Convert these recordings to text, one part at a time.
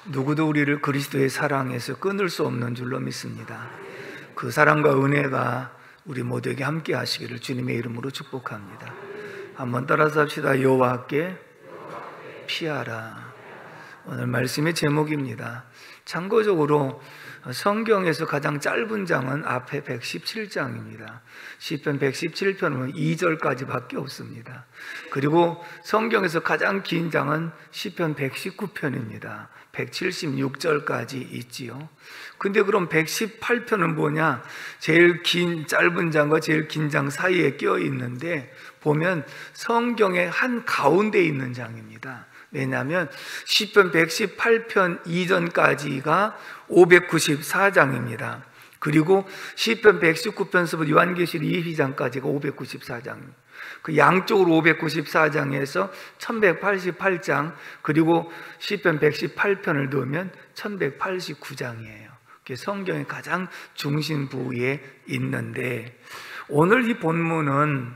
누구도 우리를 그리스도의 사랑에서 끊을 수 없는 줄로 믿습니다. 그 사랑과 은혜가 우리 모두에게 함께 하시기를 주님의 이름으로 축복합니다. 한번 따라서 합시다. 여호와께 피하라. 오늘 말씀의 제목입니다. 참고적으로 성경에서 가장 짧은 장은 앞에 117장입니다. 시편 117편은 2절까지 밖에 없습니다. 그리고 성경에서 가장 긴 장은 시편 119편입니다. 176절까지 있지요. 근데 그럼 118편은 뭐냐? 제일 긴 짧은 장과 제일 긴 장 사이에 껴 있는데 보면 성경의 한 가운데 있는 장입니다. 왜냐하면 시편 118편 이전까지가 594장입니다. 그리고 시편 119편서부터 요한계시록 22장까지가 594장입니다. 그 양쪽으로 594장에서 1188장, 그리고 시편 118편을 넣으면 1189장이에요. 그게 성경의 가장 중심 부위에 있는데, 오늘 이 본문은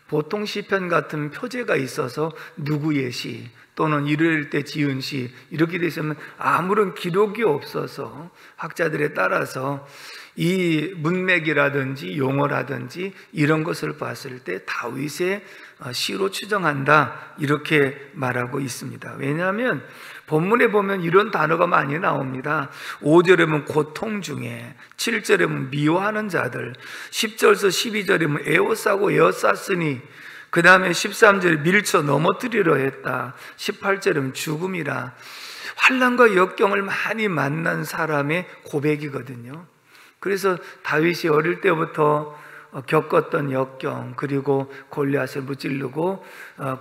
보통 시편 같은 표제가 있어서 누구의 시 또는 이럴 때 지은 시 이렇게 되시면 아무런 기록이 없어서 학자들에 따라서 이 문맥이라든지 용어라든지 이런 것을 봤을 때 다윗의 시로 추정한다 이렇게 말하고 있습니다. 왜냐하면 본문에 보면 이런 단어가 많이 나옵니다. 5절에 보면 고통 중에, 7절에 보면 미워하는 자들, 10절에서 12절에 보면 에워싸고 에워쌌으니, 그 다음에 13절에 밀쳐 넘어뜨리려 했다, 18절에 죽음이라. 환난과 역경을 많이 만난 사람의 고백이거든요. 그래서 다윗이 어릴 때부터 겪었던 역경, 그리고 골리앗을 무찌르고,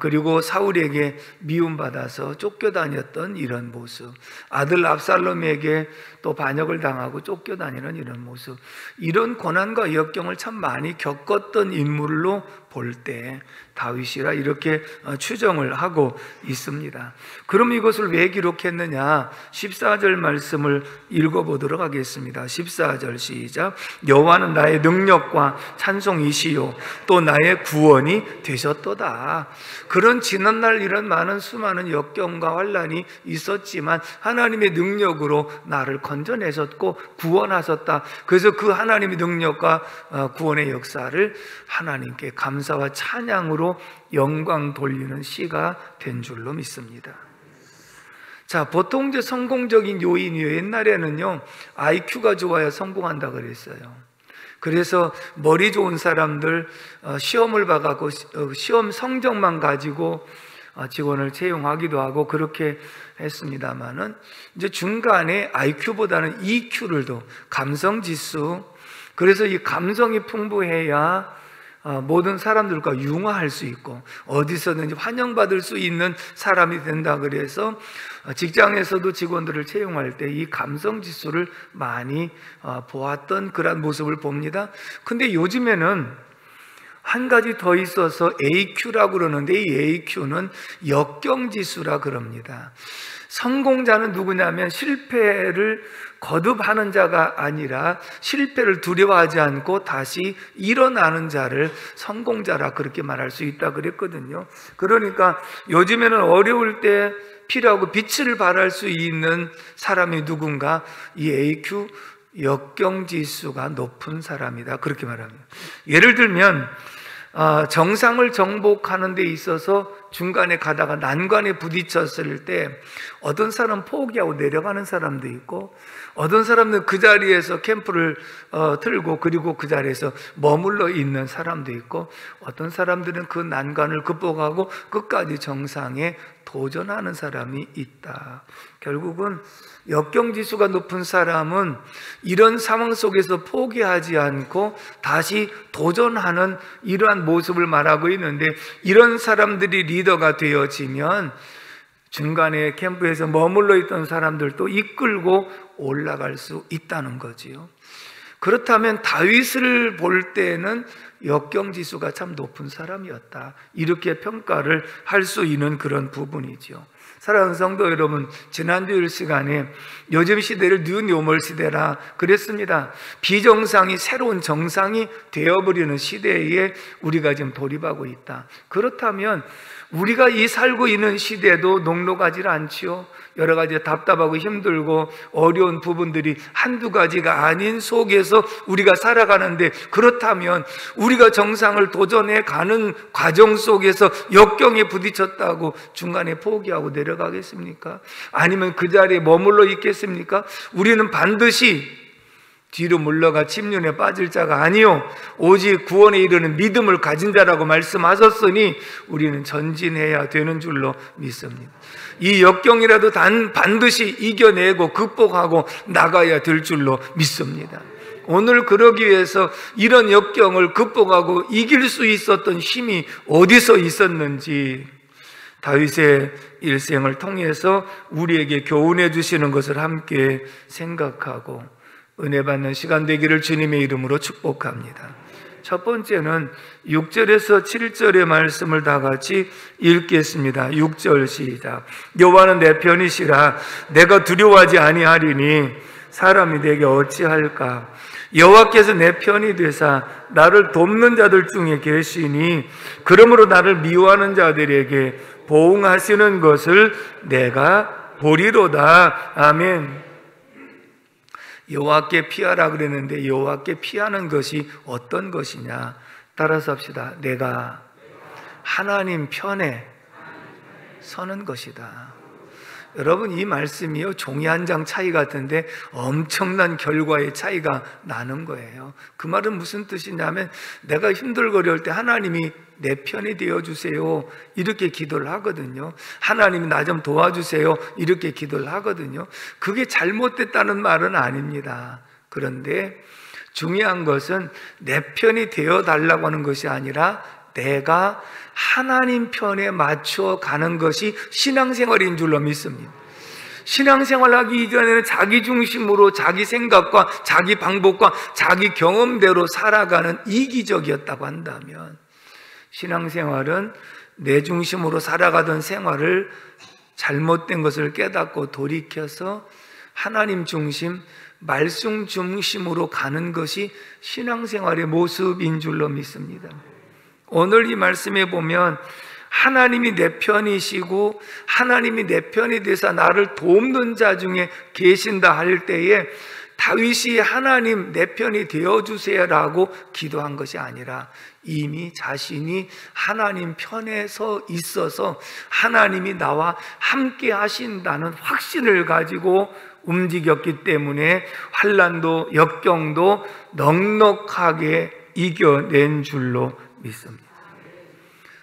그리고 사울에게 미움받아서 쫓겨다녔던 이런 모습, 아들 압살롬에게 또 반역을 당하고 쫓겨다니는 이런 모습, 이런 고난과 역경을 참 많이 겪었던 인물로 볼 때 다윗이라 이렇게 추정을 하고 있습니다. 그럼 이것을 왜 기록했느냐? 14절 말씀을 읽어보도록 하겠습니다. 14절 시작. 여호와는 나의 능력과 찬송이시요 또 나의 구원이 되셨도다. 그런 지난날 이런 많은 수많은 역경과 환난이 있었지만 하나님의 능력으로 나를 건져내셨고 구원하셨다. 그래서 그 하나님의 능력과 구원의 역사를 하나님께 감사와 찬양으로 영광 돌리는 시가 된 줄로 믿습니다. 자, 보통 이제 성공적인 요인이요, 옛날에는요 IQ가 좋아야 성공한다 그랬어요. 그래서 머리 좋은 사람들 시험을 봐갖고 시험 성적만 가지고 직원을 채용하기도 하고 그렇게 했습니다만은, 이제 중간에 IQ보다는 EQ를 더, 감성지수, 그래서 이 감성이 풍부해야 모든 사람들과 융화할 수 있고 어디서든지 환영받을 수 있는 사람이 된다. 그래서 직장에서도 직원들을 채용할 때 이 감성지수를 많이 보았던 그런 모습을 봅니다. 근데 요즘에는 한 가지 더 있어서 AQ라고 그러는데, 이 AQ는 역경지수라 그럽니다. 성공자는 누구냐면 실패를 거듭하는 자가 아니라 실패를 두려워하지 않고 다시 일어나는 자를 성공자라 그렇게 말할 수 있다 그랬거든요. 그러니까 요즘에는 어려울 때 필요하고 빛을 발할 수 있는 사람이 누군가, 이 AQ 역경지수가 높은 사람이다 그렇게 말합니다. 예를 들면 정상을 정복하는 데 있어서 중간에 가다가 난관에 부딪혔을 때 어떤 사람은 포기하고 내려가는 사람도 있고, 어떤 사람은 그 자리에서 캠프를 틀고 그리고 그 자리에서 머물러 있는 사람도 있고, 어떤 사람들은 그 난관을 극복하고 끝까지 정상에 도전하는 사람이 있다. 결국은 역경지수가 높은 사람은 이런 상황 속에서 포기하지 않고 다시 도전하는 이러한 모습을 말하고 있는데, 이런 사람들이 리더가 되어지면 중간에 캠프에서 머물러 있던 사람들도 이끌고 올라갈 수 있다는 거지요. 그렇다면 다윗을 볼 때는 역경지수가 참 높은 사람이었다 이렇게 평가를 할 수 있는 그런 부분이죠. 사랑하는 성도 여러분, 지난주일 시간에 요즘 시대를 뉴 노멀 시대라 그랬습니다. 비정상이 새로운 정상이 되어버리는 시대에 우리가 지금 돌입하고 있다. 그렇다면 우리가 이 살고 있는 시대도 녹록하지 않지요. 여러 가지 답답하고 힘들고 어려운 부분들이 한두 가지가 아닌 속에서 우리가 살아가는데, 그렇다면 우리가 정상을 도전해 가는 과정 속에서 역경에 부딪혔다고 중간에 포기하고 내려가겠습니까? 아니면 그 자리에 머물러 있겠습니까? 우리는 반드시 뒤로 물러가 침륜에 빠질 자가 아니요 오직 구원에 이르는 믿음을 가진 자라고 말씀하셨으니 우리는 전진해야 되는 줄로 믿습니다. 이 역경이라도 반드시 이겨내고 극복하고 나가야 될 줄로 믿습니다. 오늘 그러기 위해서 이런 역경을 극복하고 이길 수 있었던 힘이 어디서 있었는지 다윗의 일생을 통해서 우리에게 교훈해 주시는 것을 함께 생각하고 은혜 받는 시간 되기를 주님의 이름으로 축복합니다. 첫 번째는 6절에서 7절의 말씀을 다 같이 읽겠습니다. 6절 시작. 여호와는 내 편이시라 내가 두려워하지 아니하리니 사람이 내게 어찌할까. 여호와께서 내 편이 되사 나를 돕는 자들 중에 계시니 그러므로 나를 미워하는 자들에게 보응하시는 것을 내가 보리로다. 아멘. 여호와께 피하라 그랬는데 여호와께 피하는 것이 어떤 것이냐? 따라서 합시다. 내가 하나님 편에 서는 것이다. 여러분, 이 말씀이요 종이 한 장 차이 같은데 엄청난 결과의 차이가 나는 거예요. 그 말은 무슨 뜻이냐면 내가 힘들거릴 때 하나님이 내 편이 되어주세요 이렇게 기도를 하거든요. 하나님이 나 좀 도와주세요 이렇게 기도를 하거든요. 그게 잘못됐다는 말은 아닙니다. 그런데 중요한 것은 내 편이 되어달라고 하는 것이 아니라 내가 하나님 편에 맞춰 가는 것이 신앙생활인 줄로 믿습니다. 신앙생활하기 이전에는 자기 중심으로 자기 생각과 자기 방법과 자기 경험대로 살아가는 이기적이었다고 한다면, 신앙생활은 내 중심으로 살아가던 생활을 잘못된 것을 깨닫고 돌이켜서 하나님 중심, 말씀 중심으로 가는 것이 신앙생활의 모습인 줄로 믿습니다. 오늘 이 말씀에 보면 하나님이 내 편이시고 하나님이 내 편이 되사 나를 돕는 자 중에 계신다 할 때에 다윗이 하나님 내 편이 되어주세요라고 기도한 것이 아니라 이미 자신이 하나님 편에 서 있어서 하나님이 나와 함께 하신다는 확신을 가지고 움직였기 때문에 환난도 역경도 넉넉하게 이겨낸 줄로 믿습니다.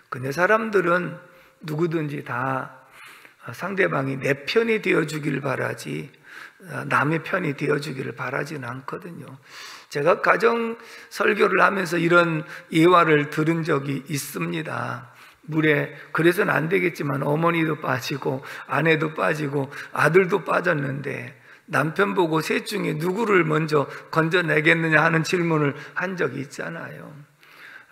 근데 사람들은 누구든지 다 상대방이 내 편이 되어주길 바라지 남의 편이 되어주기를 바라지는 않거든요. 제가 가정 설교를 하면서 이런 예화를 들은 적이 있습니다. 물에 그래서는 안 되겠지만 어머니도 빠지고 아내도 빠지고 아들도 빠졌는데 남편 보고 셋 중에 누구를 먼저 건져내겠느냐 하는 질문을 한 적이 있잖아요.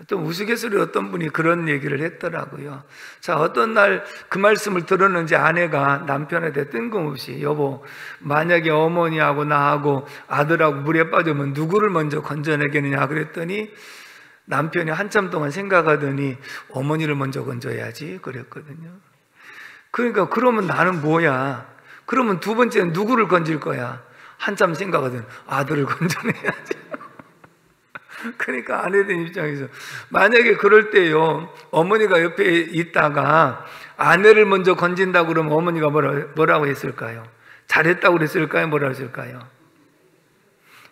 또 우스갯소리 어떤 분이 그런 얘기를 했더라고요. 자, 어떤 날 그 말씀을 들었는지 아내가 남편한테 뜬금없이 여보, 만약에 어머니하고 나하고 아들하고 물에 빠지면 누구를 먼저 건져내겠느냐 그랬더니 남편이 한참 동안 생각하더니 어머니를 먼저 건져야지 그랬거든요. 그러니까 그러면 나는 뭐야? 그러면 두 번째는 누구를 건질 거야? 한참 생각하더니 아들을 건져내야지. 그러니까 아내된 입장에서 만약에 그럴 때요 어머니가 옆에 있다가 아내를 먼저 건진다고 그러면 어머니가 뭐라고 했을까요? 잘했다고 그랬을까요? 뭐라고 했을까요?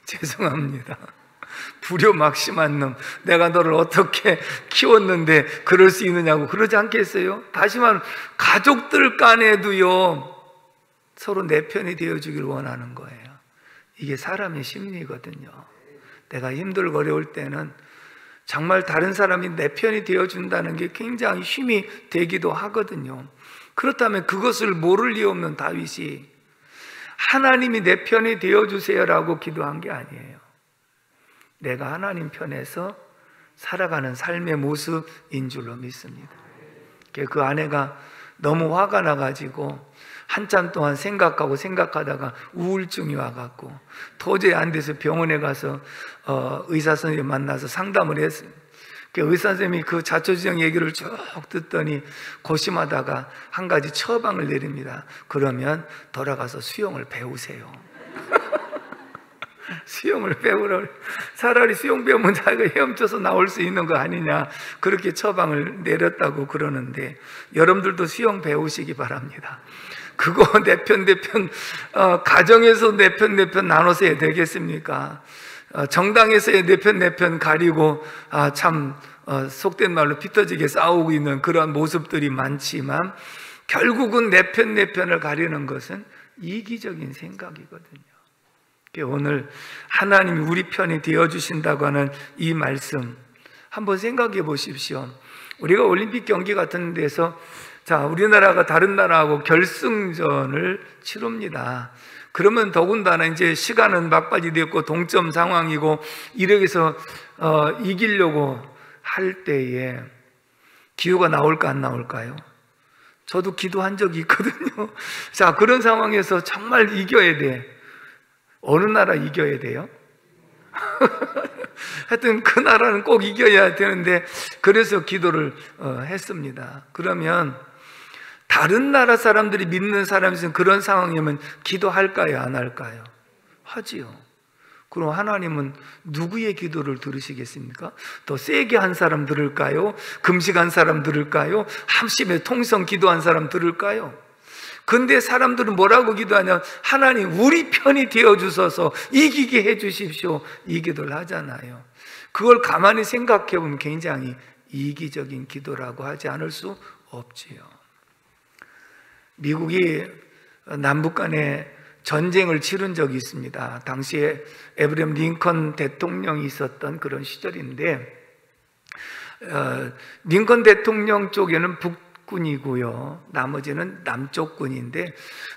죄송합니다, 불효막심한 놈, 내가 너를 어떻게 키웠는데 그럴 수 있느냐고 그러지 않겠어요? 다시 말하면 가족들 간에도요 서로 내 편이 되어주길 원하는 거예요. 이게 사람의 심리거든요. 내가 힘들고 어려울 때는 정말 다른 사람이 내 편이 되어준다는 게 굉장히 힘이 되기도 하거든요. 그렇다면 그것을 모를 리 없는 다윗이 하나님이 내 편이 되어주세요라고 기도한 게 아니에요. 내가 하나님 편에서 살아가는 삶의 모습인 줄로 믿습니다. 그 아내가 너무 화가 나가지고 한참 동안 생각하다가 우울증이 와갖고 도저히 안 돼서 병원에 가서 의사 선생님 만나서 상담을 했어요. 의사 선생님이 그 자초지정 얘기를 쭉 듣더니 고심하다가 한 가지 처방을 내립니다. 그러면 돌아가서 수영을 배우세요. 수영을 배우라. 차라리 수영 배우면 자기가 헤엄쳐서 나올 수 있는 거 아니냐, 그렇게 처방을 내렸다고 그러는데, 여러분들도 수영 배우시기 바랍니다. 그거 내 편 가정에서 내 편 나눠서 해야 되겠습니까? 정당에서의 내 편 가리고 참 속된 말로 피 터지게 싸우고 있는 그런 모습들이 많지만, 결국은 내 편을 가리는 것은 이기적인 생각이거든요. 오늘 하나님이 우리 편이 되어주신다고 하는 이 말씀 한번 생각해 보십시오. 우리가 올림픽 경기 같은 데서 우리나라가 다른 나라하고 결승전을 치릅니다. 그러면 더군다나 이제 시간은 막바지 되었고 동점 상황이고 이렇게해서 이기려고 할 때에 기회가 나올까 안 나올까요? 저도 기도한 적이 있거든요. 그런 상황에서 정말 이겨야 돼. 어느 나라 이겨야 돼요? 하여튼 그 나라는 꼭 이겨야 되는데, 그래서 기도를 했습니다. 그러면 다른 나라 사람들이 믿는 사람이 그런 상황이면 기도할까요? 안 할까요? 하지요. 그럼 하나님은 누구의 기도를 들으시겠습니까? 더 세게 한 사람 들을까요? 금식한 사람 들을까요? 합심에 통성 기도한 사람 들을까요? 근데 사람들은 뭐라고 기도하냐? 하나님 우리 편이 되어주셔서 이기게 해주십시오, 이 기도를 하잖아요. 그걸 가만히 생각해 보면 굉장히 이기적인 기도라고 하지 않을 수 없지요. 미국이 남북 간에 전쟁을 치른 적이 있습니다. 당시에 에브리엄 링컨 대통령이 있었던 그런 시절인데, 링컨 대통령 쪽에는 북군이고요, 나머지는 남쪽 군인데,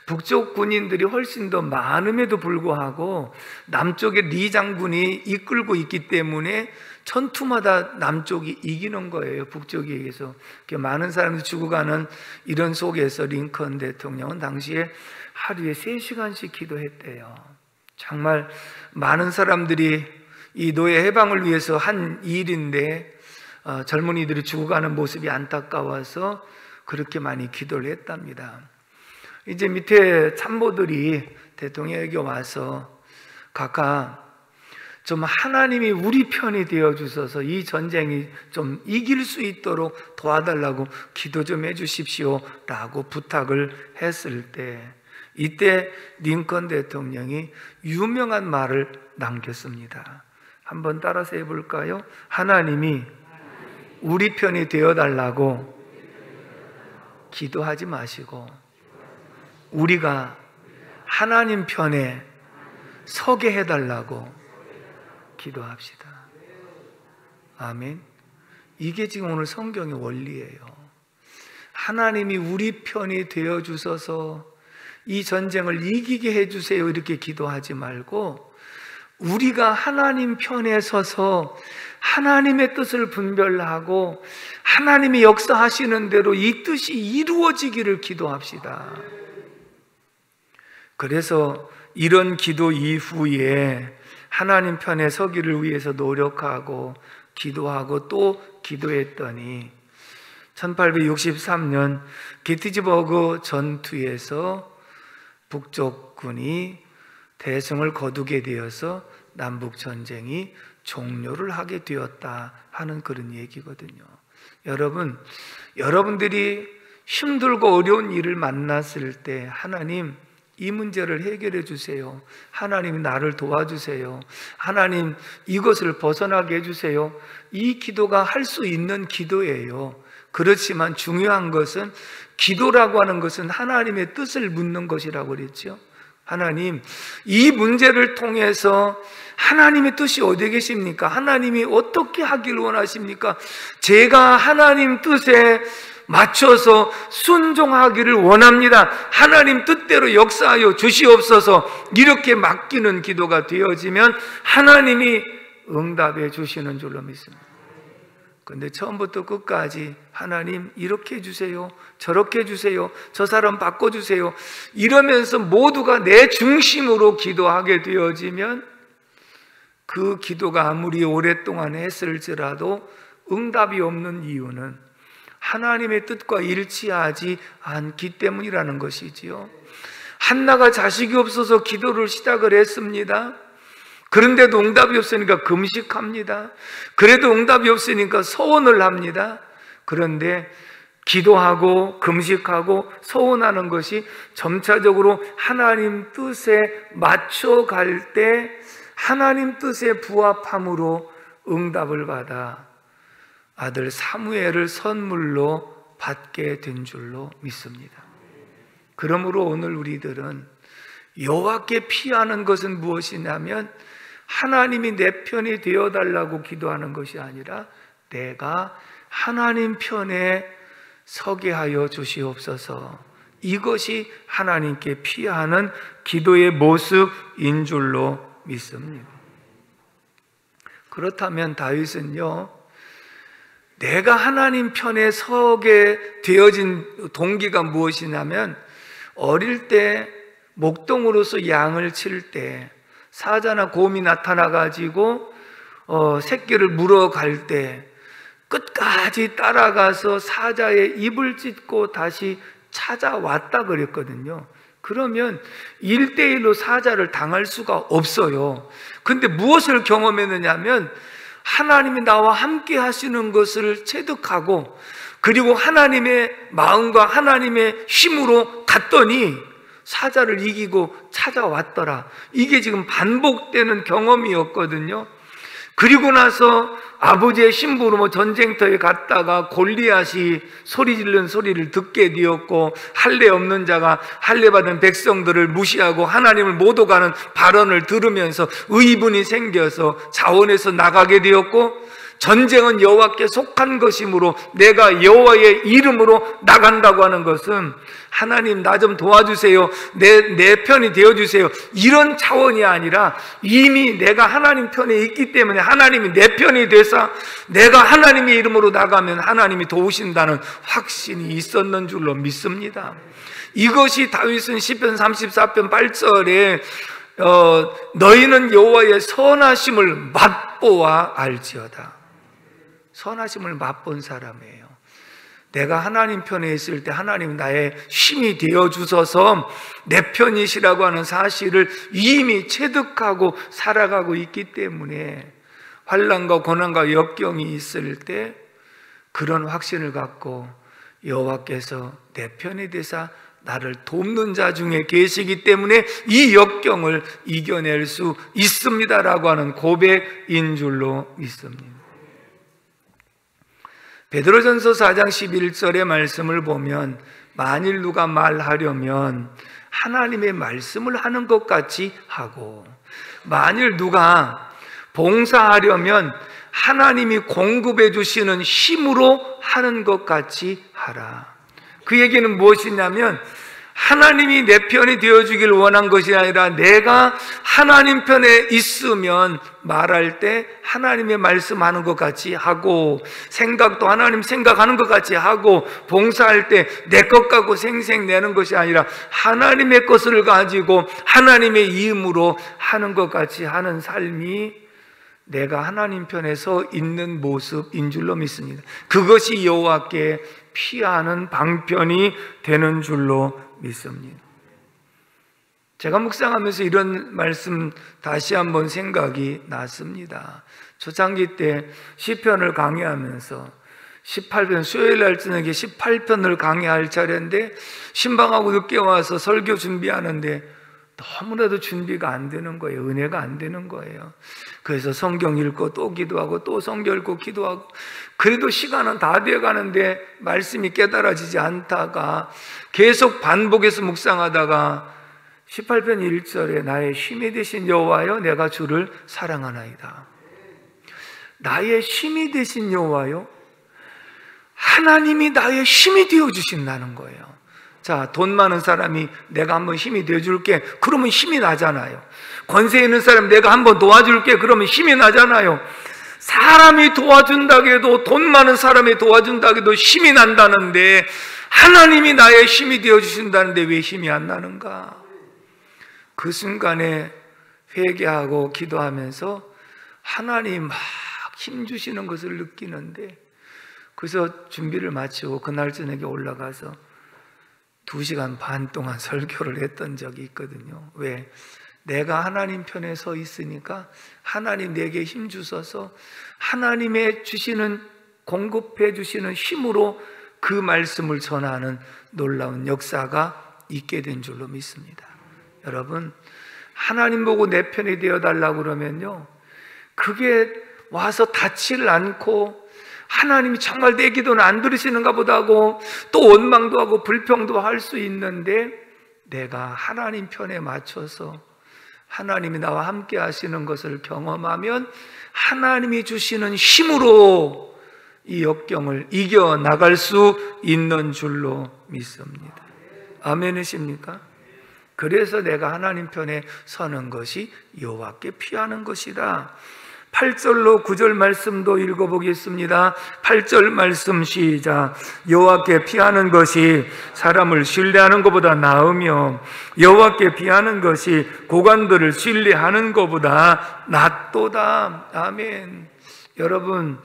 북쪽 군인들이 훨씬 더 많음에도 불구하고 남쪽의 리 장군이 이끌고 있기 때문에 전투마다 남쪽이 이기는 거예요. 북쪽에 의해서 많은 사람들이 죽어가는 이런 속에서 링컨 대통령은 당시에 하루에 3시간씩 기도했대요. 정말 많은 사람들이 이 노예 해방을 위해서 한 일인데 젊은이들이 죽어가는 모습이 안타까워서 그렇게 많이 기도를 했답니다. 이제 밑에 참모들이 대통령에게 와서 각각 좀 하나님이 우리 편이 되어 주셔서 이 전쟁이 좀 이길 수 있도록 도와달라고 기도 좀 해주십시오 라고 부탁을 했을 때, 이때 링컨 대통령이 유명한 말을 남겼습니다. 한번 따라서 해볼까요? 하나님이 우리 편이 되어달라고 기도하지 마시고 우리가 하나님 편에 서게 해달라고 기도합시다. 아멘. 이게 지금 오늘 성경의 원리예요. 하나님이 우리 편이 되어 주셔서 이 전쟁을 이기게 해주세요 이렇게 기도하지 말고, 우리가 하나님 편에 서서 하나님의 뜻을 분별하고 하나님이 역사하시는 대로 이 뜻이 이루어지기를 기도합시다. 그래서 이런 기도 이후에 하나님 편에 서기를 위해서 노력하고 기도하고 또 기도했더니 1863년 게티즈버그 전투에서 북쪽군이 대승을 거두게 되어서 남북전쟁이 종료를 하게 되었다 하는 그런 얘기거든요. 여러분들이 힘들고 어려운 일을 만났을 때 하나님 이 문제를 해결해 주세요, 하나님 나를 도와주세요, 하나님 이것을 벗어나게 해주세요, 이 기도가 할 수 있는 기도예요. 그렇지만 중요한 것은, 기도라고 하는 것은 하나님의 뜻을 묻는 것이라고 그랬죠. 하나님, 이 문제를 통해서 하나님의 뜻이 어디 계십니까? 하나님이 어떻게 하기를 원하십니까? 제가 하나님 뜻에 맞춰서 순종하기를 원합니다. 하나님 뜻대로 역사하여 주시옵소서. 이렇게 맡기는 기도가 되어지면 하나님이 응답해 주시는 줄로 믿습니다. 근데 처음부터 끝까지 하나님 이렇게 해주세요, 저렇게 해주세요, 저 사람 바꿔주세요 이러면서 모두가 내 중심으로 기도하게 되어지면 그 기도가 아무리 오랫동안 했을지라도 응답이 없는 이유는 하나님의 뜻과 일치하지 않기 때문이라는 것이지요. 한나가 자식이 없어서 기도를 시작을 했습니다. 그런데도 응답이 없으니까 금식합니다. 그래도 응답이 없으니까 서원을 합니다. 그런데 기도하고 금식하고 서원하는 것이 점차적으로 하나님 뜻에 맞춰갈 때 하나님 뜻에 부합함으로 응답을 받아 아들 사무엘을 선물로 받게 된 줄로 믿습니다. 그러므로 오늘 우리들은 여호와께 피하는 것은 무엇이냐면 하나님이 내 편이 되어달라고 기도하는 것이 아니라 내가 하나님 편에 서게 하여 주시옵소서. 이것이 하나님께 피하는 기도의 모습인 줄로 믿습니다. 그렇다면 다윗은요, 내가 하나님 편에 서게 되어진 동기가 무엇이냐면 어릴 때 목동으로서 양을 칠 때 사자나 곰이 나타나가지고 새끼를 물어갈 때 끝까지 따라가서 사자의 입을 찢고 다시 찾아왔다 그랬거든요. 그러면 1대1로 사자를 당할 수가 없어요. 근데 무엇을 경험했느냐 하면 하나님이 나와 함께 하시는 것을 체득하고 그리고 하나님의 마음과 하나님의 힘으로 갔더니 사자를 이기고 찾아왔더라. 이게 지금 반복되는 경험이었거든요. 그리고 나서 아버지의 신부로 전쟁터에 갔다가 골리앗이 소리 지르는 소리를 듣게 되었고 할례 없는 자가 할례 받은 백성들을 무시하고 하나님을 못 오가는 발언을 들으면서 의분이 생겨서 자원에서 나가게 되었고 전쟁은 여호와께 속한 것이므로 내가 여호와의 이름으로 나간다고 하는 것은 하나님 나 좀 도와주세요, 내 편이 되어주세요, 이런 차원이 아니라 이미 내가 하나님 편에 있기 때문에 하나님이 내 편이 돼서 내가 하나님의 이름으로 나가면 하나님이 도우신다는 확신이 있었는 줄로 믿습니다. 이것이 다윗은 시편 34편 8절에 너희는 여호와의 선하심을 맛보아 알지어다. 선하심을 맛본 사람이에요. 내가 하나님 편에 있을 때 하나님 나의 힘이 되어주셔서 내 편이시라고 하는 사실을 이미 체득하고 살아가고 있기 때문에 환난과 고난과 역경이 있을 때 그런 확신을 갖고 여호와께서 내 편이 되사 나를 돕는 자 중에 계시기 때문에 이 역경을 이겨낼 수 있습니다라고 하는 고백인 줄로 믿습니다. 베드로전서 4장 11절의 말씀을 보면 만일 누가 말하려면 하나님의 말씀을 하는 것 같이 하고 만일 누가 봉사하려면 하나님이 공급해 주시는 힘으로 하는 것 같이 하라. 그 얘기는 무엇이냐면 하나님이 내 편이 되어주길 원한 것이 아니라 내가 하나님 편에 있으면 말할 때 하나님의 말씀하는 것 같이 하고 생각도 하나님 생각하는 것 같이 하고 봉사할 때 내 것 갖고 생색내는 것이 아니라 하나님의 것을 가지고 하나님의 이름으로 하는 것 같이 하는 삶이 내가 하나님 편에 서 있는 모습인 줄로 믿습니다. 그것이 여호와께 피하는 방편이 되는 줄로 믿습니다. 제가 묵상하면서 이런 말씀 다시 한번 생각이 났습니다. 초창기 때 시편을 강의하면서 18편 수요일 날 저녁에 18편을 강의할 차례인데 신방하고 늦게 와서 설교 준비하는데 너무나도 준비가 안 되는 거예요. 은혜가 안 되는 거예요. 그래서 성경 읽고 또 기도하고 또 성경 읽고 기도하고 그래도 시간은 다 돼 가는데 말씀이 깨달아지지 않다가 계속 반복해서 묵상하다가 18편 1절에 나의 힘이 되신 여호와여 내가 주를 사랑하나이다. 나의 힘이 되신 여호와여, 하나님이 나의 힘이 되어주신다는 거예요. 자, 돈 많은 사람이 내가 한번 힘이 되어줄게 그러면 힘이 나잖아요. 권세 있는 사람 내가 한번 도와줄게 그러면 힘이 나잖아요. 사람이 도와준다고 해도 돈 많은 사람이 도와준다고 해도 힘이 난다는데 하나님이 나의 힘이 되어주신다는데 왜 힘이 안 나는가? 그 순간에 회개하고 기도하면서 하나님 막 힘주시는 것을 느끼는데 그래서 준비를 마치고 그날 저녁에 올라가서 2시간 반 동안 설교를 했던 적이 있거든요. 왜? 내가 하나님 편에 서 있으니까 하나님 내게 힘 주셔서 하나님의 주시는, 공급해 주시는 힘으로 그 말씀을 전하는 놀라운 역사가 있게 된 줄로 믿습니다. 여러분, 하나님 보고 내 편이 되어달라고 그러면요, 그게 와서 닿지를 않고 하나님이 정말 내 기도는 안 들으시는가 보다 하고 또 원망도 하고 불평도 할 수 있는데, 내가 하나님 편에 맞춰서 하나님이 나와 함께 하시는 것을 경험하면 하나님이 주시는 힘으로 이 역경을 이겨나갈 수 있는 줄로 믿습니다. 아멘이십니까? 그래서 내가 하나님 편에 서는 것이 여호와께 피하는 것이다. 8절로 9절 말씀도 읽어보겠습니다. 8절 말씀 시작. 여호와께 피하는 것이 사람을 신뢰하는 것보다 나으며 여호와께 피하는 것이 고관들을 신뢰하는 것보다 낫도다. 아멘. 여러분,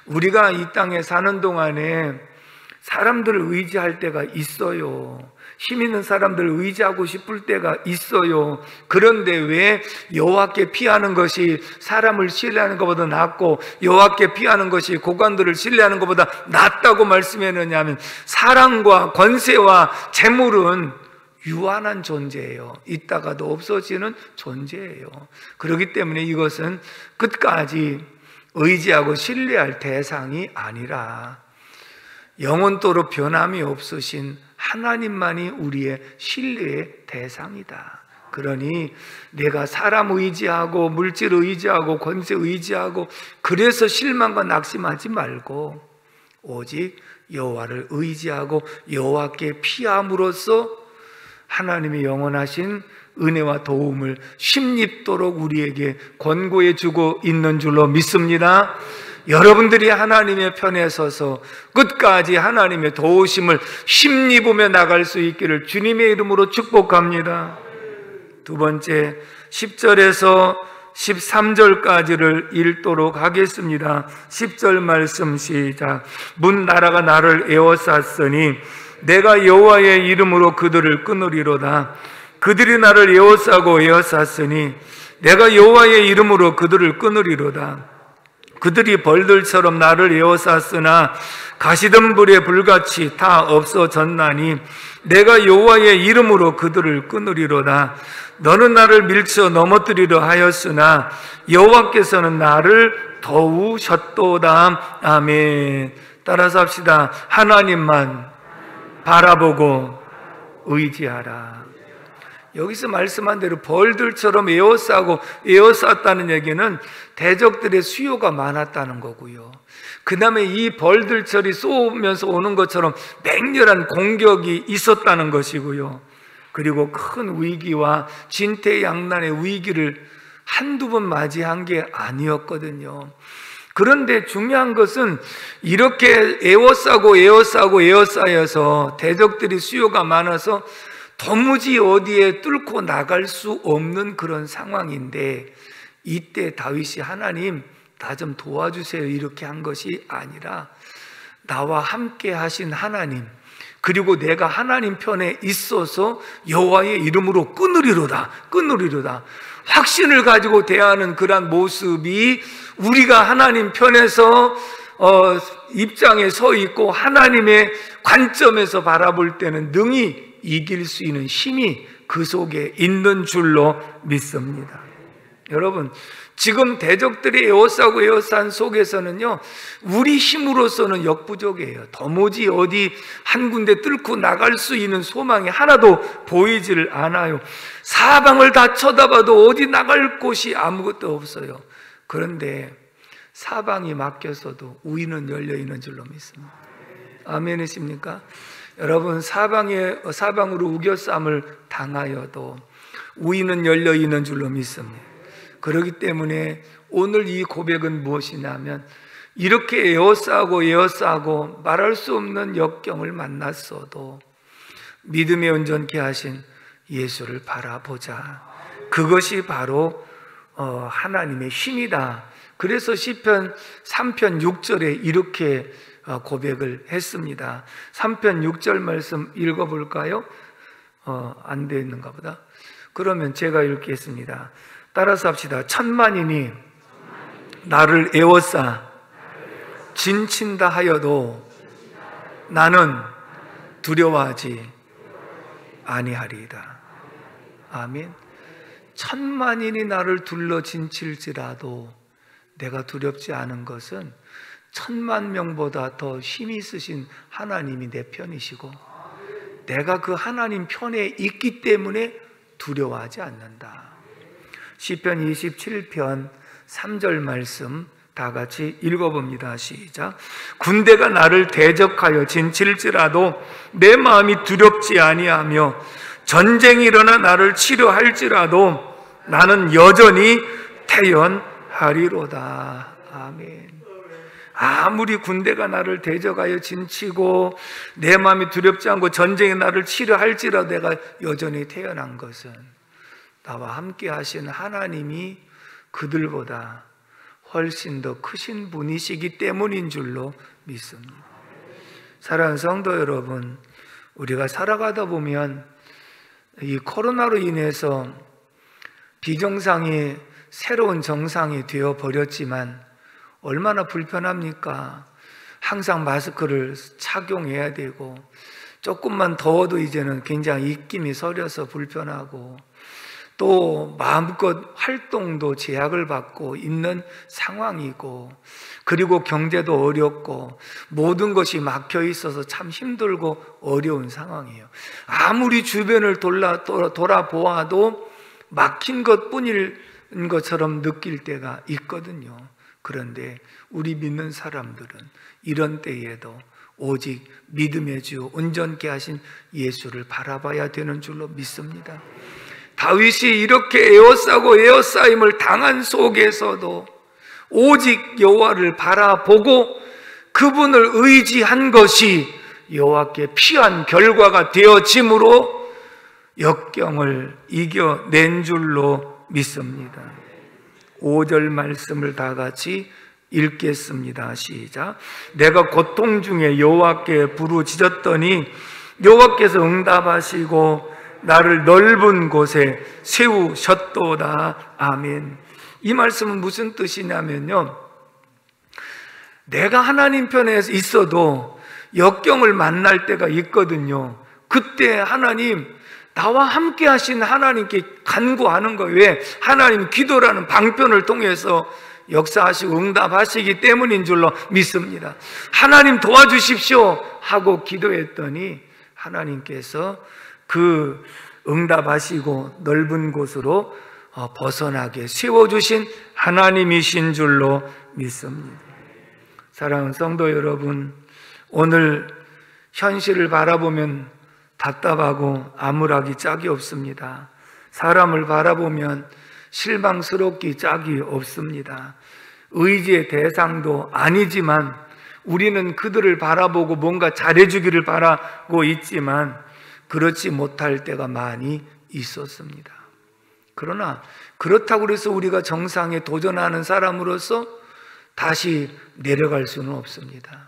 우리가 이 땅에 사는 동안에 사람들을 의지할 때가 있어요. 힘 있는 사람들을 의지하고 싶을 때가 있어요. 그런데 왜 여호와께 피하는 것이 사람을 신뢰하는 것보다 낫고 여호와께 피하는 것이 고관들을 신뢰하는 것보다 낫다고 말씀했느냐 하면, 사랑과 권세와 재물은 유한한 존재예요. 있다가도 없어지는 존재예요. 그렇기 때문에 이것은 끝까지 의지하고 신뢰할 대상이 아니라 영원토록 변함이 없으신 하나님만이 우리의 신뢰의 대상이다. 그러니 내가 사람 의지하고 물질 의지하고 권세 의지하고 그래서 실망과 낙심하지 말고 오직 여호와를 의지하고 여호와께 피함으로써 하나님의 영원하신 은혜와 도움을 심립도록 우리에게 권고해 주고 있는 줄로 믿습니다. 여러분들이 하나님의 편에 서서 끝까지 하나님의 도우심을 힘입으며 나갈 수 있기를 주님의 이름으로 축복합니다. 두 번째, 10절에서 13절까지를 읽도록 하겠습니다. 10절 말씀 시작. 문 나라가 나를 에워쌌으니 내가 여호와의 이름으로 그들을 끊으리로다. 그들이 나를 에워쌌으니 내가 여호와의 이름으로 그들을 끊으리로다. 그들이 벌들처럼 나를 에워쌌으나 가시던 불에 불같이 다 없어졌나니 내가 여호와의 이름으로 그들을 끊으리로다. 너는 나를 밀쳐 넘어뜨리려 하였으나 여호와께서는 나를 도우셨도다. 아멘. 따라서 합시다. 하나님만 바라보고 의지하라. 여기서 말씀한 대로 벌들처럼 에워쌌다는 얘기는 대적들의 수요가 많았다는 거고요. 그 다음에 이 벌들처럼 쏘면서 오는 것처럼 맹렬한 공격이 있었다는 것이고요. 그리고 큰 위기와 진퇴양난의 위기를 한두 번 맞이한 게 아니었거든요. 그런데 중요한 것은 이렇게 에워싸여서 대적들이 수요가 많아서 도무지 어디에 뚫고 나갈 수 없는 그런 상황인데, 이때 다윗이 하나님 나 좀 도와주세요 이렇게 한 것이 아니라 나와 함께 하신 하나님, 그리고 내가 하나님 편에 있어서 여호와의 이름으로 끊으리로다 확신을 가지고 대하는 그런 모습이 우리가 하나님 편에서 입장에 서 있고 하나님의 관점에서 바라볼 때는 능히 이길 수 있는 힘이 그 속에 있는 줄로 믿습니다. 여러분, 지금 대적들이 에워싼 속에서는요, 우리 힘으로서는 역부족이에요. 도무지 어디 한 군데 뚫고 나갈 수 있는 소망이 하나도 보이질 않아요. 사방을 다 쳐다봐도 어디 나갈 곳이 아무것도 없어요. 그런데 사방이 막혀서도 우위는 열려있는 줄로 믿습니다. 아멘이십니까? 여러분, 사방으로 우겨쌈을 당하여도 우위는 열려있는 줄로 믿습니다. 그렇기 때문에 오늘 이 고백은 무엇이냐면, 이렇게 에워싸고 말할 수 없는 역경을 만났어도 믿음에 온전케 하신 예수를 바라보자. 그것이 바로 하나님의 힘이다. 그래서 시편 3편 6절에 이렇게 고백을 했습니다. 3편 6절 말씀 읽어볼까요? 안 되어 있는가 보다. 그러면 제가 읽겠습니다. 따라서 합시다. 천만인이 나를 에워싸 진친다 하여도 나는 두려워하지 아니하리이다. 아멘. 천만인이 나를 둘러 진칠지라도 내가 두렵지 않은 것은 천만 명보다 더 힘이 있으신 하나님이 내 편이시고 내가 그 하나님 편에 있기 때문에 두려워하지 않는다. 시편 27편 3절 말씀 다 같이 읽어봅니다. 시작. 군대가 나를 대적하여 진칠지라도 내 마음이 두렵지 아니하며 전쟁이 일어나 나를 치료할지라도 나는 여전히 태연하리로다. 아멘. 아무리 군대가 나를 대적하여 진치고 내 마음이 두렵지 않고 전쟁이 나를 치료할지라도 내가 여전히 태어난 것은 나와 함께 하신 하나님이 그들보다 훨씬 더 크신 분이시기 때문인 줄로 믿습니다. 사랑하는 성도 여러분, 우리가 살아가다 보면 이 코로나로 인해서 비정상이 새로운 정상이 되어버렸지만 얼마나 불편합니까? 항상 마스크를 착용해야 되고 조금만 더워도 이제는 굉장히 입김이 서려서 불편하고 또 마음껏 활동도 제약을 받고 있는 상황이고 그리고 경제도 어렵고 모든 것이 막혀 있어서 참 힘들고 어려운 상황이에요. 아무리 주변을 돌아보아도 막힌 것뿐인 것처럼 느낄 때가 있거든요. 그런데 우리 믿는 사람들은 이런 때에도 오직 믿음의 주 온전케 하신 예수를 바라봐야 되는 줄로 믿습니다. 다윗이 이렇게 에워싸고 에워싸임을 당한 속에서도 오직 여호와를 바라보고 그분을 의지한 것이 여호와께 피한 결과가 되어짐으로 역경을 이겨낸 줄로 믿습니다. 5절 말씀을 다 같이 읽겠습니다. 시작. 내가 고통 중에 여호와께 부르짖었더니 여호와께서 응답하시고 나를 넓은 곳에 세우셨도다. 아멘. 이 말씀은 무슨 뜻이냐면요, 내가 하나님 편에 있어도 역경을 만날 때가 있거든요. 그때 하나님, 나와 함께 하신 하나님께 간구하는 거예요. 왜? 하나님 기도라는 방편을 통해서 역사하시고 응답하시기 때문인 줄로 믿습니다. 하나님 도와주십시오 하고 기도했더니 하나님께서 그 응답하시고 넓은 곳으로 벗어나게 세워주신 하나님이신 줄로 믿습니다. 사랑하는 성도 여러분, 오늘 현실을 바라보면 답답하고 암울하기 짝이 없습니다. 사람을 바라보면 실망스럽기 짝이 없습니다. 의지의 대상도 아니지만 우리는 그들을 바라보고 뭔가 잘해주기를 바라고 있지만 그렇지 못할 때가 많이 있었습니다. 그러나 그렇다고 해서 우리가 정상에 도전하는 사람으로서 다시 내려갈 수는 없습니다.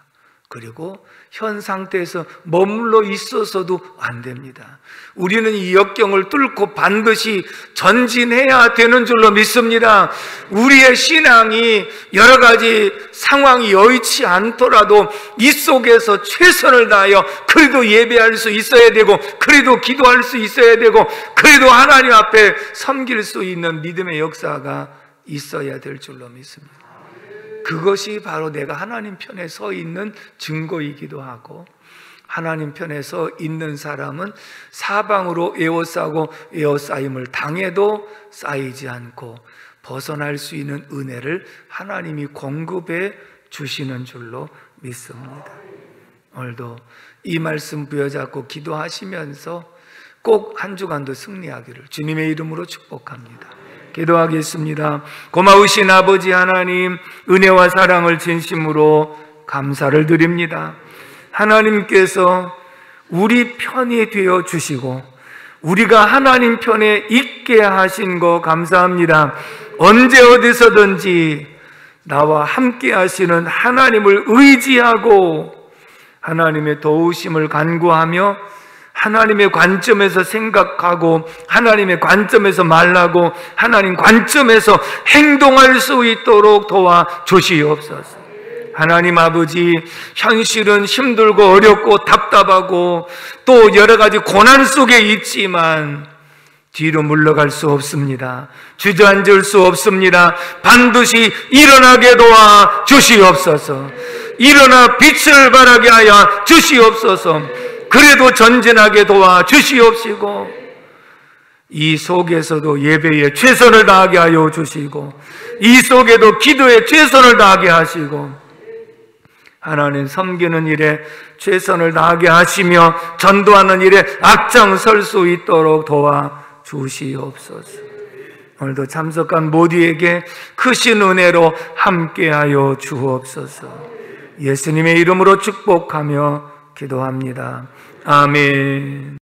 그리고 현 상태에서 머물러 있어서도 안 됩니다. 우리는 이 역경을 뚫고 반드시 전진해야 되는 줄로 믿습니다. 우리의 신앙이 여러 가지 상황이 여의치 않더라도 이 속에서 최선을 다하여 그래도 예배할 수 있어야 되고 그래도 기도할 수 있어야 되고 그래도 하나님 앞에 섬길 수 있는 믿음의 역사가 있어야 될 줄로 믿습니다. 그것이 바로 내가 하나님 편에 서 있는 증거이기도 하고, 하나님 편에 서 있는 사람은 사방으로 에워싸고 에워싸임을 당해도 쌓이지 않고 벗어날 수 있는 은혜를 하나님이 공급해 주시는 줄로 믿습니다. 오늘도 이 말씀 부여잡고 기도하시면서 꼭 한 주간도 승리하기를 주님의 이름으로 축복합니다. 기도하겠습니다. 고마우신 아버지 하나님, 은혜와 사랑을 진심으로 감사를 드립니다. 하나님께서 우리 편이 되어 주시고 우리가 하나님 편에 있게 하신 거 감사합니다. 언제 어디서든지 나와 함께 하시는 하나님을 의지하고 하나님의 도우심을 간구하며 하나님의 관점에서 생각하고 하나님의 관점에서 말하고 하나님 관점에서 행동할 수 있도록 도와 주시옵소서. 하나님 아버지, 현실은 힘들고 어렵고 답답하고 또 여러 가지 고난 속에 있지만 뒤로 물러갈 수 없습니다. 주저앉을 수 없습니다. 반드시 일어나게 도와 주시옵소서. 일어나 빛을 발하게 하여 주시옵소서. 그래도 전진하게 도와 주시옵시고 이 속에서도 예배에 최선을 다하게 하여 주시고 이 속에도 기도에 최선을 다하게 하시고 하나님 섬기는 일에 최선을 다하게 하시며 전도하는 일에 앞장설 수 있도록 도와 주시옵소서. 오늘도 참석한 모두에게 크신 은혜로 함께하여 주옵소서. 예수님의 이름으로 축복하며 기도합니다. 아멘.